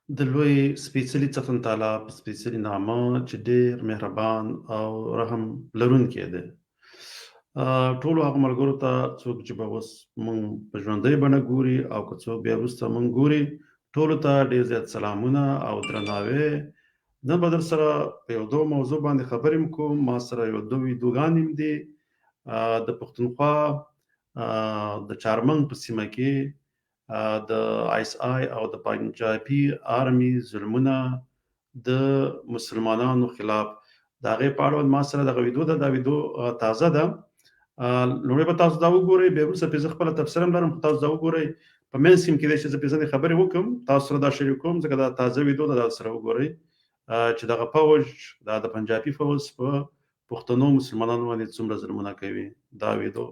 د لوی سپېڅلي څښتن تعالی په سپېڅلي نامه چې ډېر مهربان او رحم لرونکی دی. ټولو هغو ملګرو ته څوک چې به اوس مونږ په ژوندۍ بڼه ګوري او که څوک بیا وروسته مونږ ګوري، ټولو ته ډېر زیات سلامونه او درناوی. نن به در سره په یو دوه موضوع باندې خبرې کوم. ما سره یو دوه ویډیوګانې هم دي د پښتونخوا د چارمنګ په سیمه کې د آیس آی او د پنجابي آرمي ظلمونه د مسلمانانو خلاف د هغې په اړوند ما سره دغه ویډیو ده. دا ویډیو تازه ده. لومړی به تاسو دا وګورئ، بیا وروسته پرې زه خپله تبصره هم لرم، خو تاسو دا وګورئ. په منځ کې هم کیدای شي زه پرې ځینې خبرې وکړم، تاسو سره دا شریک کوم ځکه دا تازه ویډیو ده. دا سره وګورئ چې دغه فوج دا د پنجابي فوج په پښتنو مسلمانانو باندې څومره ظلمونه کوي. دا ویډیو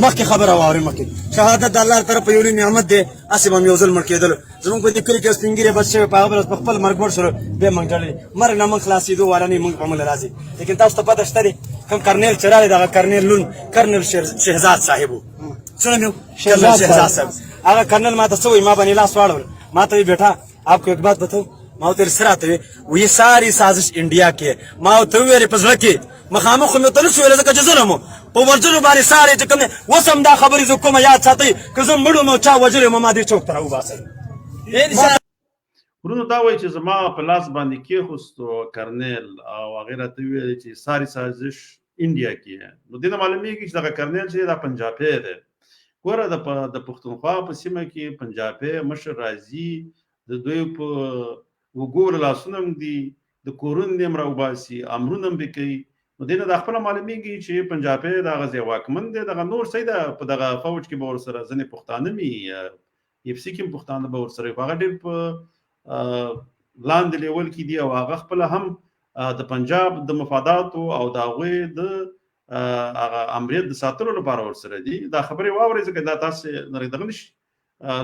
مخکې خبره واورئ. مخکې شهادت د الله طرف په یو لوی نعمت دی. هسې به هم یو ځل مړ کېدلو. زموږ په دې کلي کې سپین ږیری بچ شوی، په هغه ورځ په خپل مرګ مړ شولو، بیا موږ ډډلې مرګ نه موږ خلاصېدو والا نه یې، موږ په موږ راځي. لیکن تاسو ته پته شته دی کوم کرنیل چې راغی دغه کرنیل لون کرنیل شهزاد صاحب و. څه نوم یې؟ کرنیل شهزاد صاحب. هغه کرنیل ما ته څه وایي، ما باندې لاس واړول، ما ته وایي بیټا آپ کو ایک بات بتاؤ. ما ورته ویل څه راته وایي؟ وایي ساری سازش انډیا کې. ما ورته وویل په زړه کې مخامخ خو مې ورته نشو ویلی ځکه چې ظلم و په ورجلو باندې سارې چې کوم دی. اوس هم دا خبرې زه کومه یاد ساتئ، که زه مړ وم او چا وژلی وم ما دې چوک ته راوباسئ. ورونو دا وایي چې زما په لاس باندې کېښوستو کرنیل او هغې راته وویل چې ساری سازش انډیا کې. نو دې نه معلومېږي چې دغه کرنیل چې دا پنجابی دی. ګوره د پښتونخوا په سیمه کې پنجابی مشر راځي، د دوی په اوږو لاسونه هم دي، د کورونو یې هم راوباسي، امرونه هم به کوي. نو دې نه دا خپله معلومېږي چې پنجابی دغه ځای واکمن دی. دغه نور صحیح ده، په دغه فوج کې به ورسره ځینې پښتانه وي، اف سي کې هم پښتانه به ورسره وي، خو هغه ډېر په لاندې لیول کې دي او هغه خپله هم د پنجاب د مفاداتو او د هغوی د هغه امریت د ساتلو لپاره ورسره دي. دا خبرې واورئ ځکه دا تاسې دغه نه شي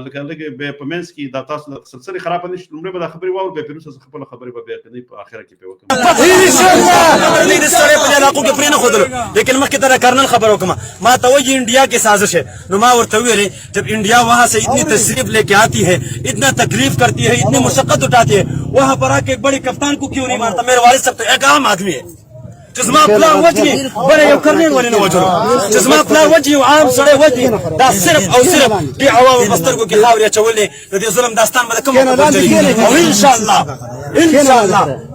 لکه لږ بیا په منځ کې دا تاسو د سلسلې خرابه نه شي. لومړی به دا خبرې واورئ، بیا پرې وروسته زه خپله خبرې به بیا په اخره کې پرې وکړم. دې سړی په دې علاقو کې پرې نه ښودلو. لیکن مخکې ته د کرنل خبره وکړم، ما ته وایي انډیا کې سازش ہے. نو ما ورته وویلې جب انڈیا وہاں سے اتنی تشریف لے کے آتی ہے، اتنا تکلیف کرتی ہے، اتنی مشقت اٹھاتی ہے، وہاں پر آ کے ایک بڑے کپتان کو کیوں نہیں مارتا؟ میرے والد صاحب تو ایک عام آدمی ہے چې زما پلار وجني، بله یو کرنیل ولې نه وجلو؟ چې زما پلار وجني یو عام سړی وجني، دا صرف او صرف دې عوامو په سترګو کې خاورې اچولې. د دې ظلم داستان به د کوم وخت بدلېږي؟ او انشاءالله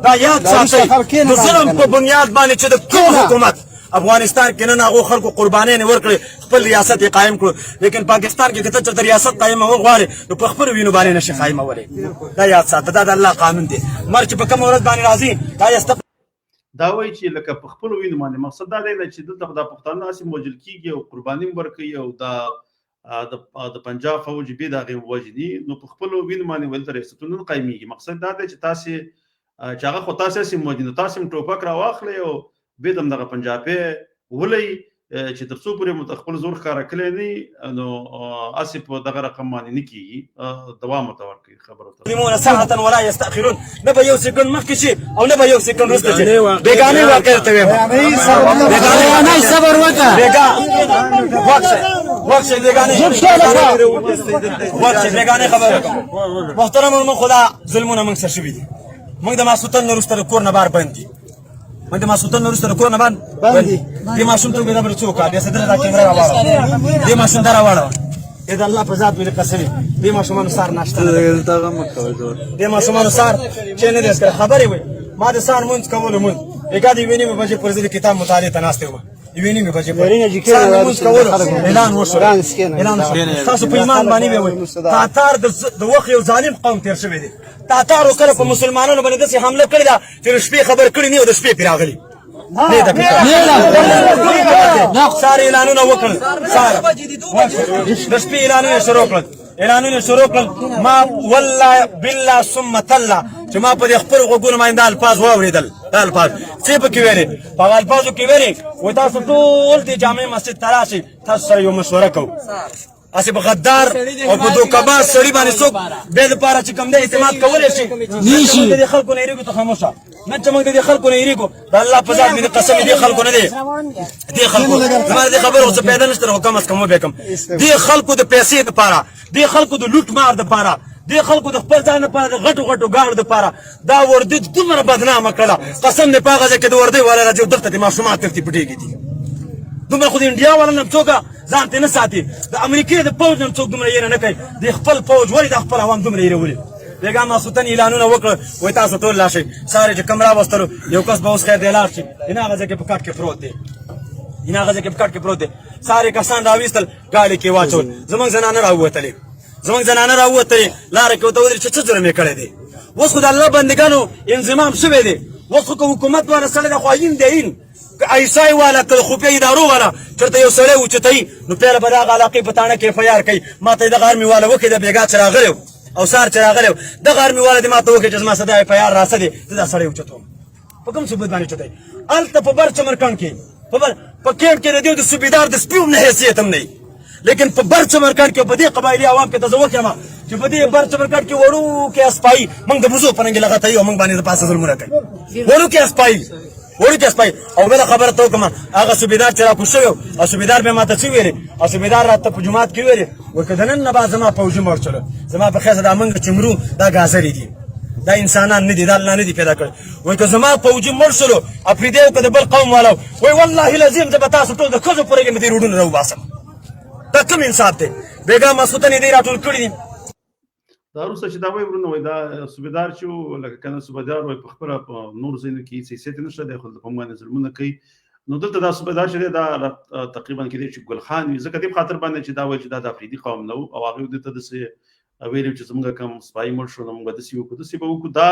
دا یاد ساتئ، د ظلم په بنیاد باندې چې د کوم حکومت افغانستان کې نن هغو خلکو قربانیانې ورکړې، خپل ریاست یې قایم کړو. لیکن پاکستان کې که ته چېرته ریاست قایمول غواړې نو په خپلو وینو باندې نشي قایمولی. دا یاد ساته، دا د الله قانون دی. مرګ چې په کومه ورځ باندې راځي دا یسته دا وایي چې لکه په خپلو وینو باندې. مقصد دا دی چې دلته دا پښتانه هسې موجل کېږي او قرباني هم ورکوي او دا د پنجاب فوج بې د هغې وجني، نو په خپلو وینو باندې ولته ریاستونه نه قایمېږي. مقصد دا دی چې تاسې چې هغه خو تاسې هسې وجني، تاسې هم ټوپک راواخلئ او بیا د همدغه پنجابی ولئ چې تر څو پورې مو خپل زور ښکاره کړی نه نو هسې په دغه رقم باندې نه کېږي. دوام ورته ورکوي خبرو ته. يقيمون ساعة ولا يستأخرون. نه به یو سکند مخکې شي او نه به یو سکند وروسته شي. بېګانۍ واقع درته وایم، بېګانۍ صبر وکړه، وخت شي بېګانۍ خبره وکړه. محترمو موږ خو دا ظلمونه موږ سره شوي دي. موږ د ماسخوتن نه وروسته د کور نه بهر بند دي. موږ د ماسخوتن نه وروسته د کور نه بند دي. دې ماشوم ته بېرابر څه وکړه؟ بیا سدله دا کیمره راواړوه، دې ماشوم ته راواړوه. د الله په ذات مې قسم دې ماشومانو سهار ناشته دې ماشومانو سهار چې نه دی کړی. خبرې وایي ما د سهار لمونځ کولو لمونځ بېګا د یوې نیمې بجې پر زه د کتاب مطالعې ته ناستې وم. یوې نیمې بجې سهار لمونځ کولو اعلان وشو. تاسو په ایمان باندې ویې وایي تاتار د وخت یو ظالم قوم تېر شوی دی. تاتارو کله په مسلمانانو باندې داسې حمله کړې ده چې د شپې خبر کړي نه او د شپې پرې راغلي. سار اعلانونه وکړل، د شپې اعلانونه شروع کړل. ما والله بالله ثم تالله چې ما په دې خپلو غوږونو باندې دا الفاظ واورېدل. دا الفاظ څه پکې ویلې؟ په هغه الفاظو کې ویلې وایي تاسو ټول دې جامع مسجد ته راشئ، تاسو سره یو مشوره کوو. هسې په غدار او په دوکهباز سړي باندې څوک بې دپاره چې کوم دی اعتماد کولی شي؟ نه د دې خلکو نه یېرېږو ته خاموشه، نه چې موږ د دې خلکو نه یېرېږو. د الله په ذات مې د قسم دې خلکو نه دی، دې خلکو زما د دې خبرو خو څه پیدا نشته، خو کم از کم وبې کم دې خلکو د پیسې دپاره، دې خلکو د لوټ مار دپاره، دې خلکو د خپل ځان لپاره د غټو غټو ګاڼو دپاره دا وردي دومره بدنامه کړله قسم دې په هغه ځای کې د وردۍ والا راځي او دلته دې ماشومان ترتې پټېږي دي دومره خو د انډیا والا نه څوک ځان ته نه ساتي د امریکې د پوځ نه څوک دومره یېره نه کوي د خپل پوځ ولې د خپل عوام دومره یېرولي بیګا ماسوتن اعلانونه وکړه وایي تاسو ټول لاړ شئ سهار چې کم راوستلو یو کس به اوس خیر دی لاړ شي هغه هغه ځای کې په کټ کې پروت دی هغه ځای کې په کټ کې پروت دی ساري کسان راویستل ګاډي کې واچول زموږ زنانه راووتلې لاره کې ورته ودرېد چې څه جرم یې کړی دی اوس خو د الله بندګانو انضمام شوی دی اوس خو که حکومت والا سړی دی خو عین دی عین که ایسای والا که د خفیه ادارو والا چېرته یو سړی اوچتوي نو پیله به د هغه علاقې په تاڼه کې اف آی آر کوي ما ته یې دغه ارمي والا وکړي د بېګا چې راغلی او سهار چې راغلی دغه ارمي والا دې ما ته وکړي چې زما څه د اف آی آر راسه دی زه دا سړی اوچتوم په کوم ثبوت باندې اوچتوي هلته په بر چمرکنډ کې په کیمپ کې د دې د صوبېدار د سپي هم نه حیثیت هم نه لیکن په بر چمرکنډ کې په دې قبایلي عوام کې ته زه وکړم چې په دې بر چمرکنډ کې وړوکی اسپایي موږ د بوزو په رنګې لغتوي او موږ باندې د پاسه ظلمونه کوي وړوکی اسپایي او بله خبره ته وکړم هغه صوبېدار چې راکوز شوی او صوبېدار بیا ما ته څه ویلې او صوبېدار راته په جومات کې ویلې وایي که د نن نه بعد زما پوځي مړ شول زما په خیزه دا موږ چې مرو دا ګازرې دي دا انسانان نه دي دا الله نه دي پیدا کړي وایي که زما پوځي مړ شلو افریدی او که د بل قوم والا وایي والله العظیم زه به تاسو ټول د ښځو په رګې مې دې روډونه راوباسم دا کوم انصاف دی بیګا مسعودن یې دې راټول کړي دي دا وروسته چې دا وایي ورونه وایي دا صوبېدار چې و لکه که نه صوبېدار وایي په خپله په نورو ځایونو کې هېڅ حیثیت یې نشته دی خو په موږ باندې ظلمونه کوي نو دلته دا صوبېدار چې دی دا تقریبا کېدی چې ګل خان وي ځکه دې په خاطر باندې چې دا وایي چې دا د افریدي قوم نه و او هغوی دې ته داسې ویلي چې زموږ کوم سپایي مړ شو نو موږ به داسې وکړو داسې به وکړو دا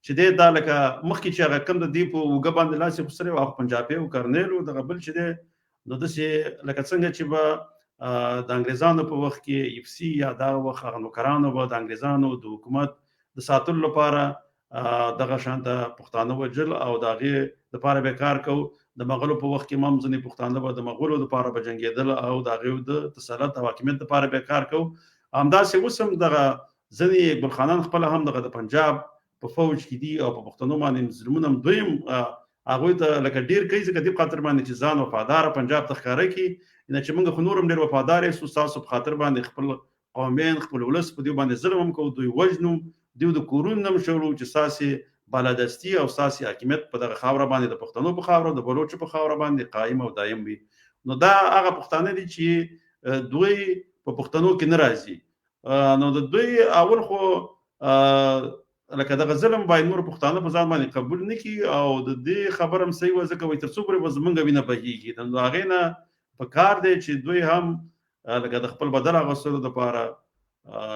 چې دی دا لکه مخکې چې هغه کم د دې په اوږه باندې لاس یې خسری و هغه پنجابی و کرنیل و دغه بل چې دی نو داسې لکه څنګه چې به د انګریزانو په وخت کې اف سي یا دغه وخت هغه نوکرانو به د انګریزانو د حکومت د ساتلو لپاره دغه شانته پښتانه وجل او د هغې دپاره به کار کوو د مغلو په وخت کې هم ځینې پښتانه به د مغولو دپاره به جنګېدل او د هغې د تسلط او حاکمیت دپاره به کار کوو همداسې اوس هم دغه ځینې ګل خانان خپله هم دغه د پنجاب په فوج کې دي او په پښتنو باندې ظلمونه هم دوی هم هغوی ته لکه ډېر کوي ځکه دې په خاطر باندې چې ځان وفاداره پنجاب ته ښکاره کړي نه چې موږ خو نور هم ډېر وفادار یو ستاسو په خاطر باندې خپل قومین خپل ولس په دوی باندې ظلم هم کوو دوی وژنو دوی د کورونو هم شړو چې ستاسې بالادستي او ستاسې حاکمیت په دغه خاوره باندې د پښتنو په خاوره د بلوچو په خاوره باندې قایم او دایم وي نو دا هغه پښتانه دي چې دوی په پښتنو کې نه راځي نو د دوی اول خو لکه دغه ظلم باید نور پښتانه په ځان باندې قبول نه کړي او د دې خبره هم صحیح وه ځکه وایي تر څو پورې به زموږ وینه بهېږي نو د هغې نه په کار دی چې دوی هم لکه د خپل بدل اغوستلو دپاره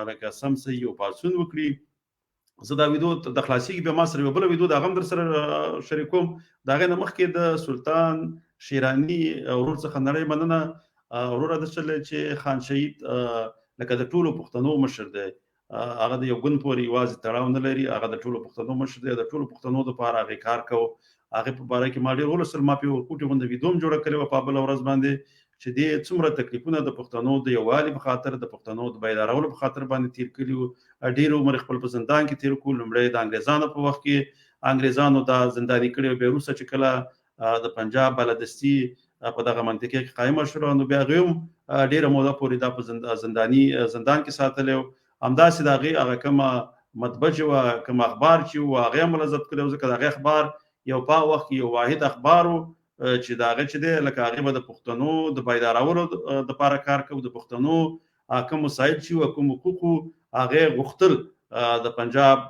لکه سم صحیح او پاڅون وکړي زه دا ویډیو د خلاصېږي بیا ما سره یوه بله ویډیو د هغه هم در سره شریکوم د هغې نه مخکې د سلطان شیراني ورور څخه نړۍ مننه وروره د چله چې خان شهید لکه د ټولو پښتنو مشر دی هغه د یو ګوند پورې یوازې تړاو نه لري هغه د ټولو پښتنو مشر دی د ټولو پښتنو دپاره هغې کار کوو هغې په باره کې ما ډېر ولوستل ما پې ورکوټې غوندې ویډیو هم جوړه کړې وه په بله ورځ باندې چې دې څومره تکلیفونه د پښتنو د یووالي په خاطر د پښتنو د بیدارولو په خاطر باندې تېر کړي وو ډېر عمر خپل په زندان کې تېر کړو لومړی د انګریزانو په وخت کې انګریزانو دا زنداني کړي او بیا وروسته چې کله د پنجاب بالادستي په دغه منطقې کې قایمه شوه نو بیا هغوی هم ډېره موده پورې دا په زندان کې ساتلی و همداسې د هغې هغه کومه مطبع چې وه کوم اخبار چې و هغې هم ملزت کړی و ځکه د هغې اخبار یو په هغه وخت کې یو واحد اخبار و چې د هغه چې دی لکه هغې به د پښتنو د بیدارولو دپاره کار کوو د پښتنو کوم مسایل چې وو کوم حقوق وو هغې غوښتل د پنجاب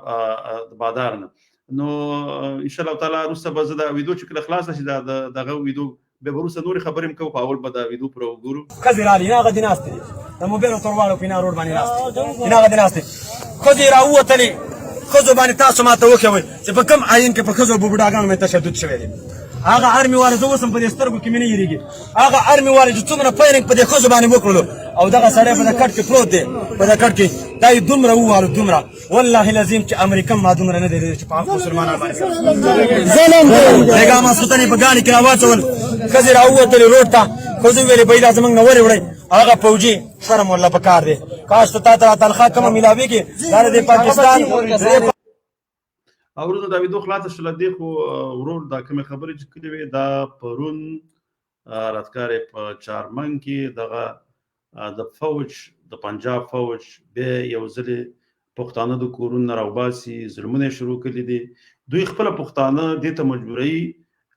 د بادار نه نو انشاءالله تعالی وروسته به زه دا ویډیو چې کله خلاصه شي دغه ویډیو بیا به وروسته نورې خبرې هم کوو په اول به دا ویډیو پوره وګورو ښځې رالي هغه دې ناست دي د موبایل تورواړو په روډ باندې ناست دي هغه دې ناست دي ښځې راووتلې ښځو باندې تاسو ما ته وښوئ چې په کوم آیین کې په ښځو بوډاګانو باندې تشدد شوی دی هغه ارمي والا زه اوس هم په دې سترګو کې مې نه یېرېږي هغه ارمي والا چې څومره فایرنګ په دې ښځو باندې وکړلو او دغه سړی په دې کټ کې پروت دی په دې کټ کې دا یې دومره ووالو دومره والله العظیم چې امریکا ما دومره نه دی چې په مسلمانانو باندې ظلم بیګا ماسخوتن یې په ګاډي کې راواچول ښځې راووتلې روډ ته ښځو ویلې بهیدا زموږ نه ولې وړئ هغه فوجي شرم والله په کار دی کاش ته تا ته تنخوا کومه میلاوېږي دا د پاکستان او وروسته دا ویډیو خلاصه شوله دې خو ورور دا کومې خبرې چې کړې وې دا پرون راتګارې په چارمن کې دغه د فوج د پنجاب فوج بیا یو ځلې پښتانه د کورونو نه راوباسي، ظلمونه شروع کړي دي. دوی خپل پښتانه دې ته مجبوروي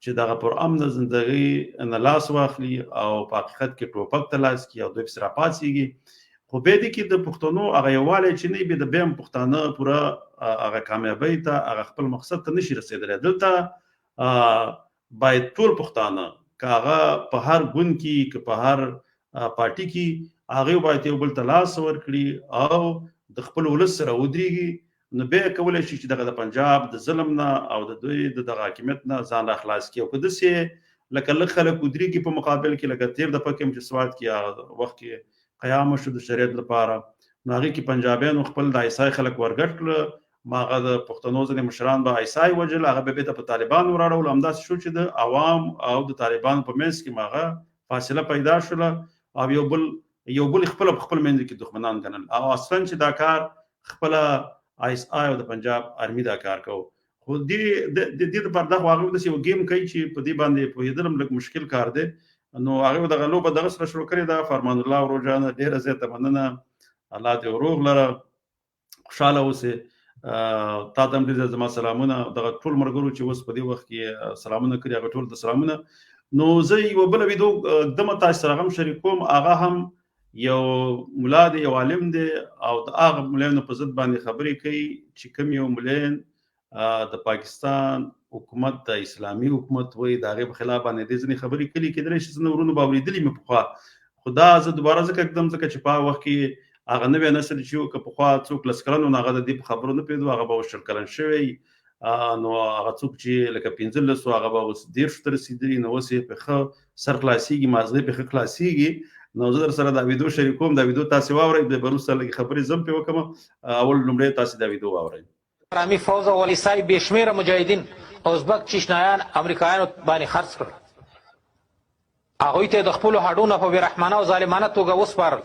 چې دغه پر امن زندګۍ نه لاس واخلي او په حقیقت کې ټوپک ته لاس کړي او دوی پسې راپاڅېږي. خو بیا دې کې د پښتنو هغه یووالی چې نه وي، بیا هم پښتانه پوره هغه کامیابۍ ته، هغه خپل مقصد ته نشي رسېدلی. دلته باید ټول پښتانه، که هغه په هر ګوند کې، که په هر پارټي کې، هغوی باید یو بل ته لاس ورکړي او د خپل ولس سره ودرېږي. نو بیا کولی شي چې دغه د پنجاب د ظلم نه او د دوی د دغه حاکمیت نه ځان راخلاص کړي. او که داسې لکه لږ خلک ودرېږي په مقابل کې، لکه تېر دفعه کې هم چې سوات کې هغه وخت کې قیام شو د شریعت لپاره، نو هغې کې پنجابیانو خپل د ایسای خلک ورګډ کړل. هغه د پښتنو ځینې مشران به ایسای وژل، هغه به بېرته په طالبانو راړول. همداسې شو چې د عوام او د طالبانو په منځ کې هغه فاصله پیدا شوله او یو بل خپله په خپل منځ کې دښمنان ګڼل. او اصلا چې دا کار خپله ایس آی او د پنجاب آرمي دا کار کوو. خو دې لپاره دا خو هغوی داسې یو ګیم کوي چې په دې باندې پوهېدل هم لږ مشکل کار دی. نو هغوی دغه لوبه دغه سره شروع کړې ده. فرمان الله ورور جانه ډېره زیاته مننه، الله دې روغ لره، خوشحاله اوسې. تا ته هم ډېر زما سلامونه، دغه ټول ملګرو چې اوس په دې وخت کې سلامونه کړي هغه ټول ته سلامونه. نو زه یوه بله ویډیو اقدمه تاسو سره هم شریک کوم. هغه هم یو ملا دی، یو عالم دی او د هغه ملایانو په ضد باندې خبرې کوي چې کوم یو ملین د پاکستان حکومت د اسلامي حکومت وایي، د هغې په خلاف باندې دې ځینې خبرې کړي. کېدلی شي ځینې ورونو به اورېدلي مې پخوا، خو دا زه دوباره ځکه اقدم ځکه چې په هغه وخت کې هغه نوی نسل چې و، که پخوا څوک 10 کلن و نو هغه د دې په خبرو نه پوهېدو، هغه به اوس 20 کلن شوی. نو هغه څوک چې لکه 15 و هغه به اوس 13 ته رسېدلي، نو اوس یې په ښه سر خلاصېږي، مازغې په ښه خلاصېږي. نو زه در سره دا ویډیو شریکوم، دا ویډیو تاسې واورئ، د به وروسته لږې خبرې زه هم پرې وکړم. اول لومړی تاسې دا ویډیو واورئ. حرامي فوز او عیسای بې شمېره مجاهدین ازبک چشنایان امریکایانو باندې خرڅ کړل. هغوی ته د خپلو هډونو په بېرحمانه او ظالمانه توګه وسپارل.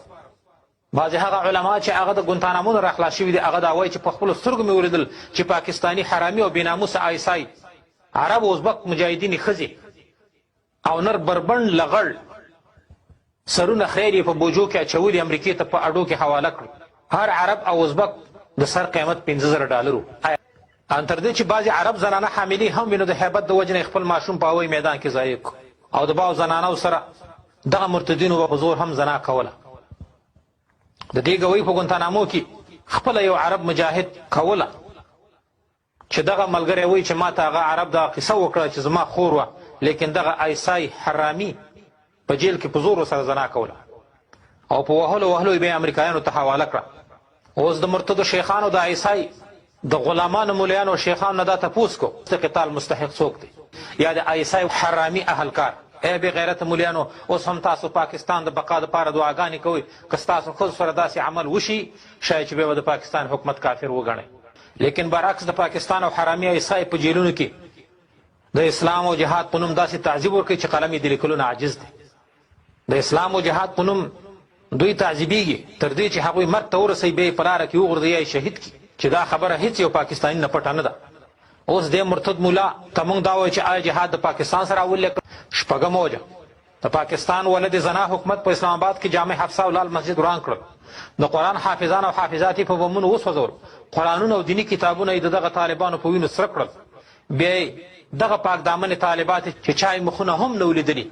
بعضې هغه علما چې هغه د ګونتانامو نه راخلاص شوي دي، هغه دا وایي چې په خپلو سترګو مې ولیدل چې پاکستاني حرامي او بېناموسه عیسای عرب او ازبک مجاهدینې ښځې او نر بربنډ لغړ سرونه خیر یې په بوجو کې اچولي، امریکې ته په اډو کې حواله کړل. هر عرب او ازبک د سر قیمت $15,000 و. ان تر دې چې بعضې عرب زنانه حاملې هم وي، نو د هیبت د وجې نه خپل ماشوم په هوایي میدان کې ضایع کړو. او د بعضو زنانو سره دغه مرتدینو به په زور هم زنا کوله. د دې ګوۍ په ګونتانامو کې خپله یو عرب مجاهد کوله چې دغه ملګری وایي چې ما ته هغه عرب دغه قصه وکړه چې زما خور وه، لیکن دغه عیسای حرامي په جیل کې په زور سره زنا کوله او په وهلو یې بیا امریکایانو ته حواله کړه. اوس د مرتدو شیخانو د عیسای د غلامانو مولیانو او شیخانو نه دا تپوس کو د قتال مستحق څوک دی، یا د عیسای حرامي اهلکار. ای بې غیرته مولیانو، اوس هم تاسو پاکستان د بقا دپاره دعاګانې کوئ. که ستاسو ښځو سره داسې عمل وشي، شاید چې بیا به د پاکستان حکومت کافر وګڼئ. لیکن برعکس د پاکستان او حرامي عیسای په جیلونو کې د اسلام او جهاد په نوم داسې تعذیب ورکوي چې قلم یې د لیکلو نه عاجز دی. د اسلام او جهاد په نوم دوی تعذیبېږي تر دې چې هغوی مرګ ته ورسوي، بیا یې په لاره کې وغورځوي یا یې شهید کړي، چې دا خبره هېڅ یو پاکستاني نه پټه نه ده. اوس دې مرتد مولا ته موږ دا وایو چې آیا جهاد د پاکستان سره اول لیکل. شپږمه وجه، د پاکستان ولد زنا حکومت په اسلام آباد کې جامع حفصه او لال مسجد وران کړل. د قرآن حافظان او حافظات یې په بمونو وسوځول. قرآنونه او دیني کتابونه یې د دغه طالبانو په وینو سره کړل. بیا یې دغه پاک دامنې طالبات چې چا یې مخونه هم نه ولیدلي،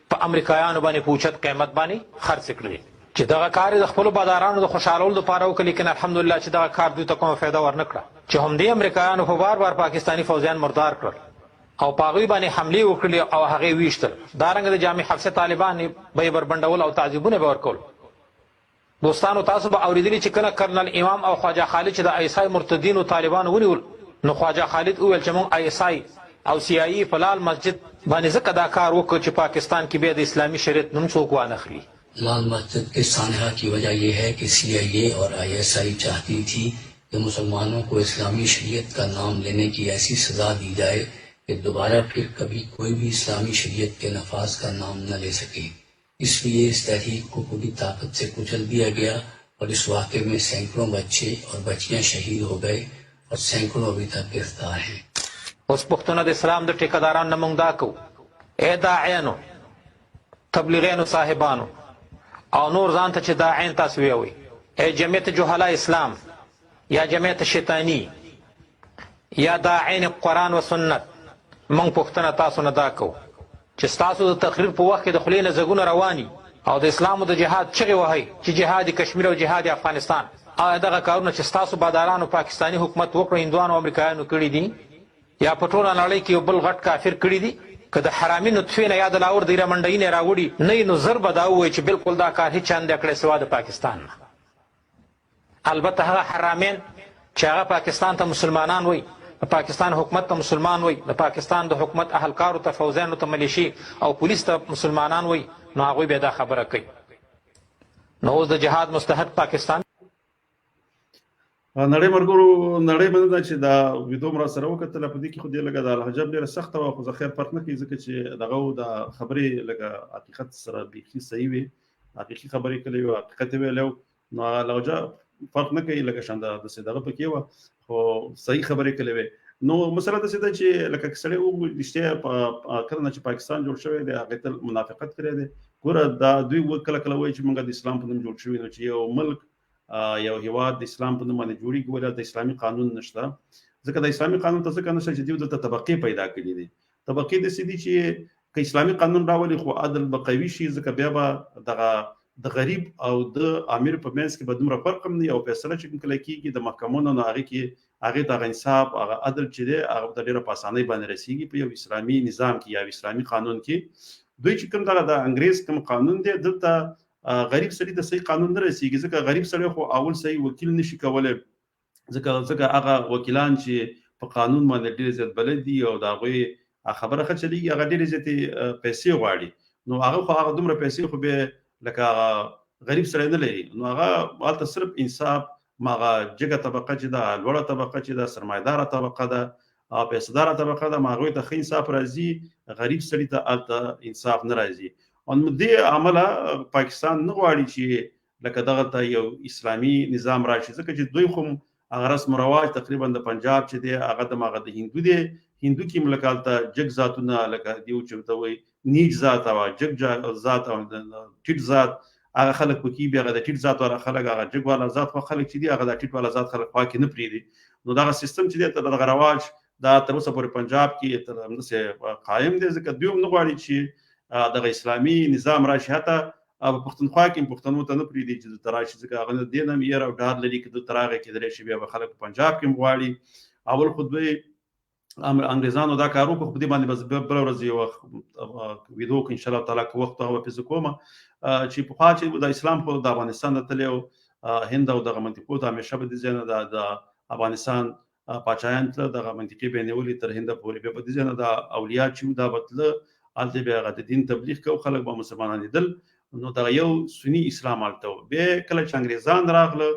په امریکایانو باندې په اوچت قیمت باندې خرڅ کړلې چې دغه کار یې د خپلو بادارانو د خوشحالولو دپاره وکړه. لیکن الحمدلله چې دغه کار دوی ته کومه فایده ورنه کړه، چې همدې امریکایانو په بار بار پاکستاني فوجیان مردار کړل او په هغوی باندې حملې وکړلې او هغې ویشتل. دارنګه د جامع حفصې طالبان به یې بربنډول او تعذیبونه به ورکول. دوستانو، تاسو به اورېدلي چې کله کرنل امام او خواجه خالد چې د عیسای مرتدینو طالبانو ونیول، نو خواجه خالد وویل چې موږ عیسای او سیایي په لال مسجد باندې ځکه دا کار وکړو چې پاکستان کې بیا د اسلامي شریعت نوم څوک وانخلي. लाल मस्जिद के सानहा की वजह यह है कि CIA और ISI चाहती थी कि मुसलमानों को इस्लामी शरीयत का नाम लेने की ऐसी सजा दी जाए कि दोबारा फिर कभी कोई भी इस्लामी शरीयत के नफाज का नाम न ले सके। इसलिए इस तहरीक को पूरी ताकत से कुचल दिया गया और इस वाक़े में सैकड़ों बच्चे और बच्चियां शहीद हो गए और सैकड़ों अभी तक गिरफ्तार हैं। اوس پوښتنه د اسلام د ټیکهدارانو نه موږ دا کوو، ای داعیانو، تبلیغیانو صاحبانو او نور ځان ته چې داعین تاسو ویوئ، ای جمعیت جهلا اسلام، یا جمعیت شیطانی یا دا عین قرآن و سنت، موږ پوښتنه تاسو نه دا کوو چې ستاسو د تقریر په وخت کې د خولې نه زګونه رواني او د اسلام او د جهاد چغې وهئ چې جهاد کشمیر او جهاد افغانستان، آیا دغه کارونه چې ستاسو بادارانو پاکستاني حکومت وکړو هندوانو او امریکایانو کړي دي یا په ټوله نړۍ کې یو بل غټ کافر کړي دي؟ که د حرامي نطفې نه یا د لاور د ایره منډۍ نه راوړي نه نو زر به دا ووایي چې بلکل دا کار هېچا نه دی کړی سوا د پاکستان نه. البته هغه حرامین چې هغه پاکستان ته مسلمانان وایي، د پاکستان حکومت ته مسلمان وایي، د پاکستان د حکومت اهلکارو ته فوزیانو ته ملیشي او پولیس ته مسلمانان وایي، نو هغوی بیا دا خبره کوي. نو اوس د جهاد مستحق پاکستان نړۍ مرګورو نړۍ باندې دا چې دا ویډیو مرا سره وکتل په دې کې خو دې لګا د الحجاب ډیره سخته وه، خو زه خیر فرق نه کوي ځکه چې دغه د خبرې لګا حقیقت سره بیخي صحیح وي، حقیقي خبرې کړې وي، حقیقت ویلو، نو الحجاب فرق نه کوي لکه شان د دغه پکې وه خو صحیح خبرې کړې وي. نو مسله داسې ده چې لکه سړی رښتیا کله نه چې پاکستان جوړ شوی دی هغې ته منافقت کړی دی. ګوره دا دوی کله کله وایي چې موږ د اسلام په نوم جوړ شوي، نو چې یو ملک یو هیواد د اسلام په نوم باندې جوړېږي ولې د اسلامي قانون نشته، ځکه د اسلامي قانون ته ځکه نشته چې دوی دلته طبقې پیدا کړي دي. طبقې داسې دي چې که اسلامي قانون راولي خو عدل به قوي شي، ځکه بیا به دغه د غریب او د امیر په منځ کې به دومره فرق هم نه وي او فیصله چې کوم کله کېږي د محکمونو نو هغې ته هغه انصاف هغه عدل چې دی هغه ته ډېره په اسانۍ باندې رسېږي په یو اسلامي نظام کې یا اسلامي قانون کې. دوی چې کوم دغه د انګریز کوم قانون دی دلته غریب سړي ته صحیح قانون نه رسېږي، ځکه غریب سړی خو اول صحیح وکیل نشي کولی، ځکه هغه وکیلان چې په قانون باندې ډېر زیات بلد دي او د هغوی خبره ښه چلېږي هغه ډېرې زیاتې پیسې غواړي، نو هغه خو هغه دومره پیسې خو بیا لکه هغه غریب سړی نه لري، نو هغه هلته صرف انصاف هغه جګه طبقه چې ده، لوړه طبقه چې ده، سرمایهداره طبقه ده او پیسهداره طبقه ده، هغوی ته ښه انصاف راځي، غریب سړي ته هلته انصاف نه راځي. او دې عمله پاکستان نه غواړي چې لکه دغه ته یو اسلامي نظام راشي، ځکه چې دوی خو هغه رسم و رواج تقریبا د پنجاب چې دی هغه د هندو دی، هندو کې هم لکه هلته جګ ذاتونه لکه دیو چې ورته وایي نیچ ذات او جګ ذات او ټیټ ذات، هغه خلک پکې بیا هغه د ټیټ ذات والا خلک هغه جګ والا ذات خو خلک چې دي هغه د ټیټ والا ذات خلک خوا کې نه پرېږدي. نو دغه سیستم چې دی دغه رواج دا تر اوسه پورې پنجاب کې تر همداسې قایم دی، ځکه دوی هم نه غواړي چې دغه اسلامي نظام راشي، حتی په پښتونخوا کې پښتنو ته نه پرېږدي چې دلته راشي، ځکه هغه د دې نه هم یېره او ډار لري که دلته راغی کېدلی شي بیا به خلک په پنجاب کې هم غواړي. اول خو دوی انګریزانو دا کار وکړو، په دې باندې به بله ورځ یو ویډیو کې انشاءالله تعالی که وخت هغه به پې زه کومه چې پخوا چې د اسلام خو د افغانستان ته تللی او هند او دغه منطقو ته همیشه به دې ځای نه د افغانستان پاچایان تله دغه منطقې به یې نیولې تر هنده پورې، بیا به دې ځای نه د اولیا چې وو دا به تله هلته بیا هغه د دین تبلیغ کوو، خلک به مسلمانانېدل، نو دغه یو سني اسلام هلته و. بیا کله چې انګریزان راغله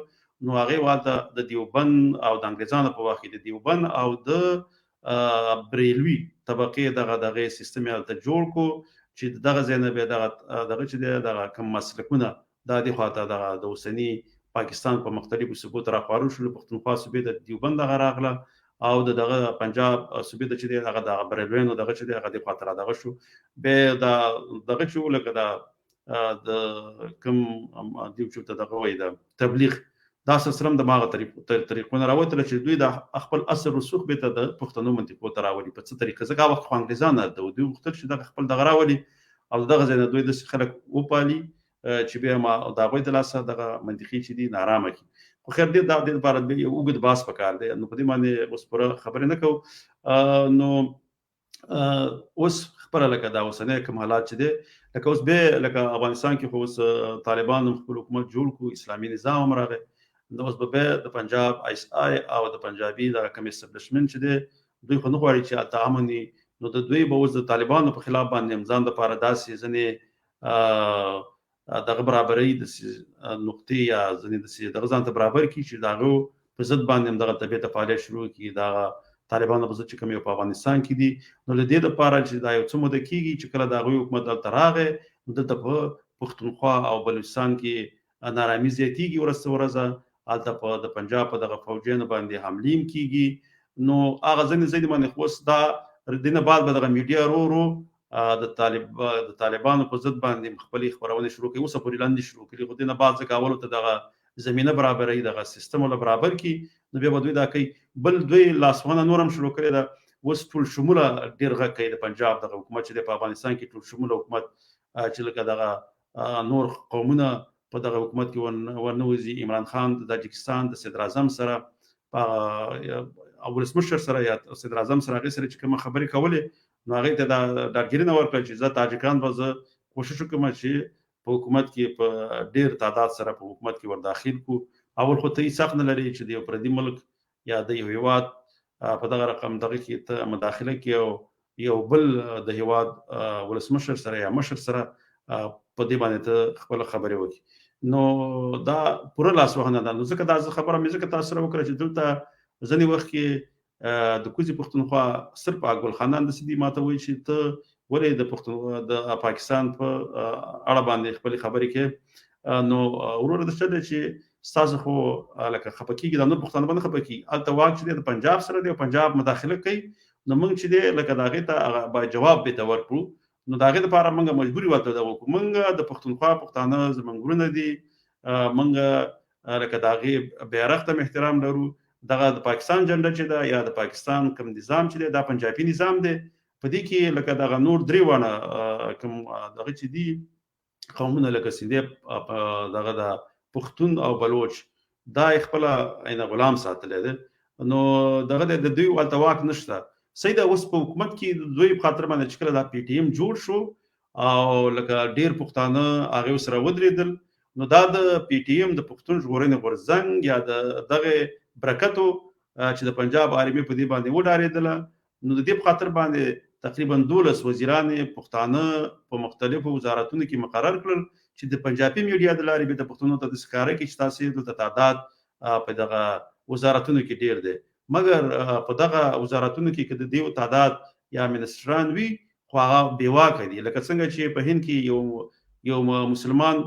نو هغې هلته د دیوبند او د انګریزانو په وخت کې د دیوبند او د بریلوي طبقې دغه سیستم یې هلته جوړ کړو چې دغه ځای نه بیا دغه چې دی دغه کوم مسلکونه دا دې خواته دغه د اوسني پاکستان په مختلفو صوبو ته راخوارو شول، پښتونخوا صوبې د دیوبند دغه راغله او دغه پنجاب صوبې ته چې دی هغه دغه بریلویانو دغه چې دی هغه دې خواته را دغه شو. بیا دغه چې و لکه د کوم دیو چې ورته دغه وایي د تبلیغ دا سلسله هم د هماغه طریقو نه راوتله چې دوی د خپل اصل رسوخ بېرته د پښتنو منطقو ته راولي. په څه طریقه؟ ځکه هغه وخت خو انګریزان نه دوی غوښتل چې دغه خپل دغه راولي او دغه ځای نه دوی داسې خلک وپالي چې بیا د هغوی د لاسه دغه منطقې چې دي نارامه کړي. خو خیر دې د دې لپاره یو اوږد بحث پکار دی، نو په دې باندې اوس پوره خبرې نه کوو. نو اوس خپله لکه دا اوسنی کوم حالات چې دی لکه اوس بیا لکه افغانستان کې خو اوس طالبان هم خپل حکومت جوړ کړو، اسلامي نظام هم راغی، نو اوس به بیا د پنجاب ISI او د پنجابي دغه کوم اسټبلیشمنټ چې دی دوی خو نه غواړي چې هلته امن وي، نو د دوی به اوس د طالبانو په خلاف باندې هم ځان دپاره داسې ځینې دغه برابرۍ داسې نقطې یا ځینې داسې دغه ځان ته برابر کړي چې د هغو په ضد باندې هم دغه طبیعته فعالیت شروع کړي، دغه طالبانو په ضد چې کوم یو په افغانستان کې دي. نو له دې دپاره چې دا یو څه موده کېږي چې کله د هغوی حکومت دلته راغی نو دلته په پښتونخوا او بلوچستان کې نارامي زیاتېږي ورځ څه ورځه، هلته د پنجاب په دغه فوجیانو باندې حملې هم کېږي. نو هغه ځینې ځای باندې خو اوس دا د نه بعد به دغه میډیا ورو د طالبانو په ضد باندې خپلې خپرونې شروع کوي، اوسه پورې لاندې شروع کړي، خو دې نه بعد ځکه اولو ته دغه زمینه برابروي، دغه سیستم ولا برابر کړي، نو بیا به دوی دا کوي. بل دوی لاسوهنه نور هم شروع کړې ده، اوس ټول شموله ډېر غږ کوي د پنجاب دغه حکومت چې دی په افغانستان کې ټول شموله حکومت چې لکه دغه نور قومونه په دغه حکومت کې ورنوځي. عمران خان د تاجکستان د صدر اعظم سره او ولسمشر سره یا صدر اعظم سره هغې سره چې کومه خبرې کولې نو هغې ته دا ډاډګیرنه ورکړه چې زه تاجکان به زه کوشش وکړم چې په حکومت کې په ډېر تعداد سره په حکومت کې ورداخل کړو. اول خو ته هېڅ حق نه لري چې د یو پردي ملک یا د یو هېواد په دغه رقم دغه کې ته مداخله کې او یو بل د هېواد ولسمشر سره یا مشر سره په دې باندې ته خپله خبرې وکړي. نو دا پوره لاسوهنه ده. نو ځکه دا خبره مې ځکه تاسو سره وکړه چې دلته ځینې وخت کې د کوزي پښتونخوا صرف ګل خانان داسې دي ماته وایي چې ته ولې د پاکستان په اړه باندې خپلې خبرې کې. نو وروره د څه دی چې ستاسو خو لکه خفه کېږي دا نور پښتانه به نه خفه کېږي. هلته واک چې دی د پنجاب سره دی او پنجاب مداخله کوي نو موږ چې دی لکه د هغې ته باید جواب بېرته ورکړو. نو د هغې دپاره موږ مجبور یو ورته وکړو. موږ د پښتونخوا پښتانه زموږ وروڼه دي، موږ لکه د هغې بیرغ ته احترام لرو. دغه د پاکستان جنډه چې ده یا د پاکستان کوم نظام چې دی دا پنجابي نظام دی. په دې کې لکه دغه نور درې واړه کوم دغه چې دي قومونه لکه سیندی دغه د پښتون او بلوچ دا یې خپله غلام ساتلی دی. نو دغه د دوی هلته واک نشته. صحیح ده. اوس په حکومت کې د دوی په خاطر باندې چې کله دا پی ټي ایم جوړ شو او لکه ډېر پښتانه هغې سره ودرېدل نو دا د پی ټي ایم د پښتون ژغورنې غورځنګ یا د دغه برکتو چې د پنجاب آرمي په دې باندې وډارېدله نو د دې په خاطر باندې تقریبا 12 وزیران پښتانه په مختلفو وزارتونو کې مقرر کړل چې د پنجابي میډیا د لارې به د پښتنو ته د ښکاره کړي چې تاسې دلته تعداد په دغه وزارتونو کې ډېر دی. مګر په دغه وزارتونو کې که د دې تعداد یا منسټران وي خو هغه بې واکه دي. لکه څنګه چې په هند کې یو مسلمان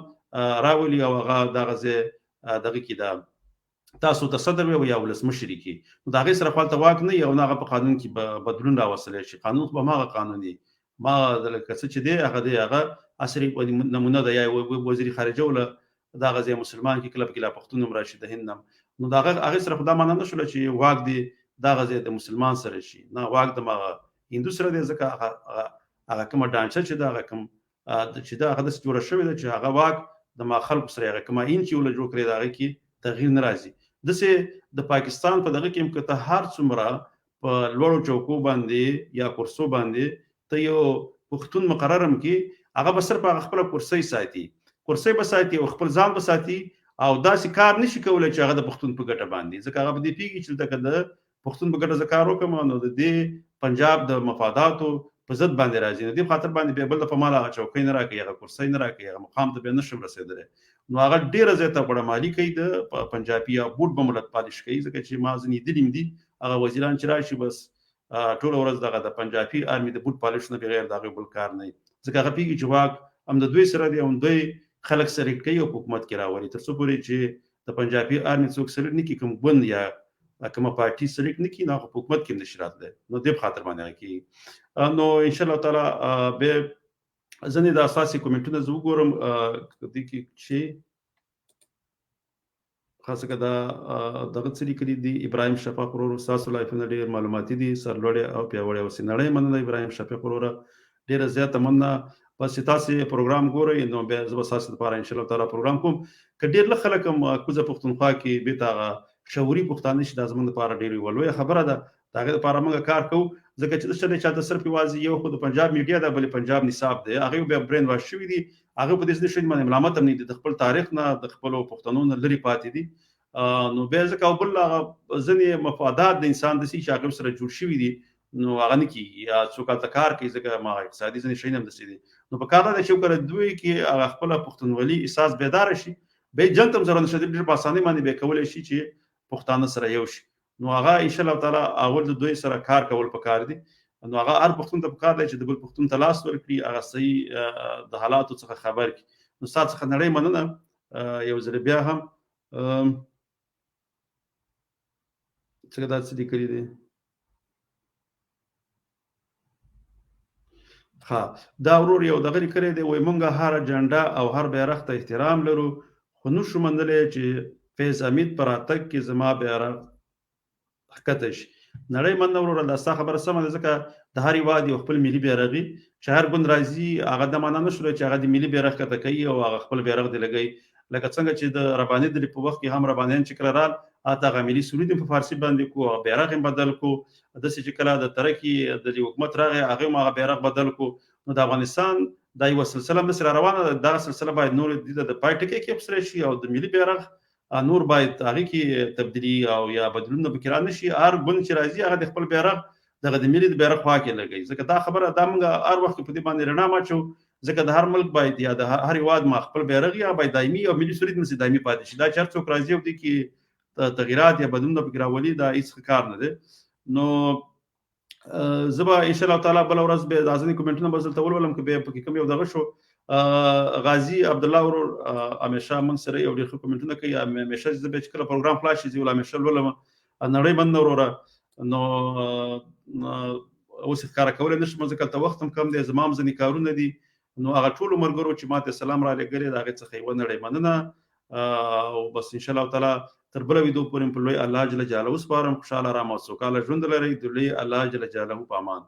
راولي او هغه دغه ځای دغه کې ده تاسو ته صدر وي یا ولسمشر کې نو د هغې سره خو هلته واک نه وي او نه هغه په قانون کې بدلون راوستلی شي. قانون خو به هماغه قانون دی. ما لکه څه چې دی هغه عصري نمونه ده. یا وزیر خارجه وله دغه ځای مسلمان کې کله پکې لا پښتون هم راشي د هند هم نو د هغې سره خو دا معنا نه شوله چې واک دی دغه ځای د مسلمان سره شي. نه، واک د هغه هندو سره دی ځکه هغه کومه ډانچه چې ده هغه کوم چې ده هغه داسې جوړه شوې ده چې هغه واک د ما خلکو سره هغه کومه این چې وله جوړ کړی د هغې کې تغییر نه راځي. داسې د پاکستان په دغه کې هم که ته هر څومره په لوړو چوکو باندې یا کرسو باندې ته یو پښتون مقرر هم کړي هغه به صرف هغه خپله کرسۍ به ساتي او خپل ځان به ساتي او داسې کار نشي کولی چې هغه د پښتون په ګټه باندې ځکه هغه به دې پوهېږي چې دلته که د پښتون په ګټه زه کار وکړم نو د دې پنجاب د مفاداتو په ضد باندې راځي. نو دې په خاطر باندې بیا بل ته په مال هغه چوکۍ نه راکوي هغه کرسۍ نه راکوي هغه مقام ته بیا نشم رسېدلی. نو هغه ډېره زیاته غوړمالي کوي د پنجابي یا بوټ به ملت پالش کوي ځکه چې ما ځینې لیدلي دي هغه وزیران چې راشي بس ټوله ورځ دغه د پنجابي آرمي د بوټ پالش نه بغیر د هغې بل کار نه وي ځکه هغه پوهېږي چې واک هم د دوی سره دی او دوی خلک سلیکټ کوي او په حکومت کې راولي تر څو پورې چې د پنجابي آرمي څوک سلیکټ نه کړي کوم ګوند یا کومه پارټي سلیکټ نه کړي نو هغه په حکومت کې هم نشي راتلی نو دې په خاطر باندې هغه کېږي. نو انشاءالله تعالی بیا ځینې د اساسي کومنټونه زه وګورم دې کې چې خاصه که دغه څه لیکلي دي. ابراهیم شفیق وروره ستاسو لایفونه ډېر معلوماتي دي سرلوړې او پیاوړې اوسئ. نړۍ مننه ابراهیم شفیق وروره ډېره زیاته مننه. بس چې تاسې پروګرام ګورئ نو بیا زه به ستاسو دپاره انشاءالله تعالی پروګرام کوم. که ډېر لږ خلک هم کوزه پښتونخوا کې بېرته هغه شعوري پښتانه شي دا زموږ دپاره ډېره یوه لویه خبره ده. د هغې دپاره موږ کار کوو ځکه چې دلته دی چاته صرف یوازې یو خو د پنجاب میډیا ده بلې پنجاب نصاب دی هغې بیا برین واش شوي دي هغه په دې شي باندې ملامت هم نه دي د خپل تاریخ نه د خپلو پښتنو نه لرې پاتې دي. نو بیا ځکه او بل هغه ځینې مفادات د انسان داسې چې هغې سره جوړ شوي دي نو هغه نه کېږي یا څوک هلته کار کوي ځکه ما اقتصادي ځینې شیونه هم داسې دي. نو په کار دا ده چې وکړه دوی کې هغه خپله پښتونولي احساس بیداره شي بیا جنګ ته هم ضرورت نشته ډېر په اسانۍ باندې بیا کولی شي چې پښتانه سره یو شي. نو هغه انشاءالله تعالی اول د دوی سره کار کول پکار دي. نو هغه هر پښتون ته پکار دی چې د بل پښتون ته لاس ورکړي هغه صحیح د حالاتو څخه خبر کړي. نو ستا څخه نړۍ مننه یو ځل بیا هم څنګه دا څه لیکلي دي. ها دا ورور یو دغه لیکلی دی وایي موږ هر جنډه او هر بیرغ ته احترام لرو خو نشو موندلی چې فیض حمید په راتګ کې زما بیرغ ښکته شي. نړۍ مننه وروره دا ستا خبره سمه ده ځکه د هر هېواد یو خپل ملي بیرغ وي چې هر ګوند راځي هغه دا معنا نه شوله چې هغه د ملي بیرغ ښکته کوي او هغه خپل بیرغ دې لګوي لکه څنګه چې د رباني ډلې په وخت کې هم ربانیان چې کله رال هلته هغه ملي سرود یې په فارسي باندې کړو هغه بیرغ یې بدل کړو داسې چې کله د ترکي د حکومت راغی هغه هم هغه بیرغ بدل کړو نو د افغانستان دا یوه سلسله همداسې را روانه ده دغه سلسله باید نور د پای ټکی کې افسری شي او د ملي بیرغ نور باید هغې کې تبدیلي او یا بدلونونه پکې را نه شي هر ګوند چې راځي هغه د خپل بیرغ دغه د ملي د بیرغ خوا کې لګوي ځکه دا خبره دا موږ هر وخت په دې باندې رڼا ماچو ځکه د هر ملک باید یا د هر هېواد ما خپل بیرغ یا باید دایمي او ملي سرود مې دایمي پاتې شي دا چې هر څوک راځي او دې کې تغییرات یا بدلونونه پکې راولي دا هېڅ ښه کار نه دی نو زه به انشاءالله تعالی بله ورځ به دا ځینې کومنټونه به دلته ولولم که بیا پکې کوم یو دغه شو غازي عبدالله ورور همیشه موږ سره یو ډېر ښه کومنټونه کوي همیشه زه به چې کله پروګرام خلاص شي زه ول همیشه لولم نړۍ مننه وروره نو اوس یې ښکاره کولی نه شم ځکه هلته وخت هم کم دی زما هم ځینې کارونه دي نو هغه ټولو ملګرو چې ماته سلام را لېږلی د هغې څخه یوه نړۍ مننه او بس انشاءالله تعالی تر بله ویدو پورې په لوی الله جل جلاله وسپارم خوشحاله ارامه او سوکاله ژوند لرئ د لوی الله جل جلاله په امان